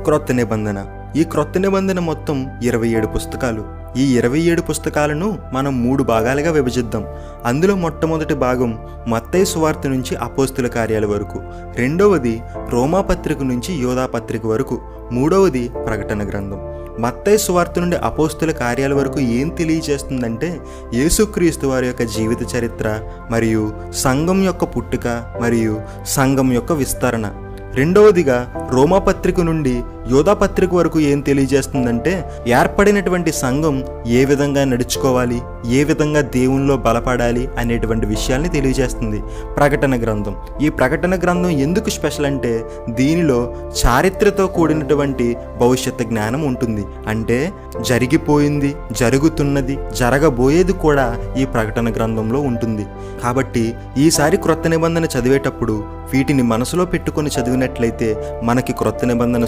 క్రొత్త నిబంధన. ఈ క్రొత్త నిబంధన మొత్తం 27 పుస్తకాలు. ఈ 27 పుస్తకాలను మనం 3 భాగాలుగా విభజిద్దాం. అందులో మొట్టమొదటి భాగం మత్తయి సువార్త నుంచి అపోస్తుల కార్యాల వరకు, రెండవది రోమా పత్రిక నుంచి యోధా పత్రిక వరకు, మూడవది ప్రకటన గ్రంథం. మత్తయి సువార్త నుండి అపోస్తుల కార్యాల వరకు ఏం తెలియజేస్తుందంటే యేసుక్రీస్తు వారి యొక్క జీవిత చరిత్ర మరియు సంఘం యొక్క పుట్టుక మరియు సంఘం యొక్క విస్తరణ. రెండవదిగా రోమా పత్రిక నుండి యోధా పత్రిక వరకు ఏం తెలియజేస్తుందంటే ఏర్పడినటువంటి సంఘం ఏ విధంగా నడుచుకోవాలి, ఏ విధంగా దేవునిలో బలపడాలి అనేటువంటి విషయాల్ని తెలియజేస్తుంది ప్రకటన గ్రంథం. ఈ ప్రకటన గ్రంథం ఎందుకు స్పెషల్ అంటే దీనిలో చారిత్రతో కూడినటువంటి భవిష్యత్తు జ్ఞానం ఉంటుంది. అంటే జరిగిపోయింది, జరుగుతున్నది, జరగబోయేది కూడా ఈ ప్రకటన గ్రంథంలో ఉంటుంది. కాబట్టి ఈసారి క్రొత్త నిబంధన చదివేటప్పుడు వీటిని మనసులో పెట్టుకొని చదివినట్లయితే మనకి క్రొత్త నిబంధన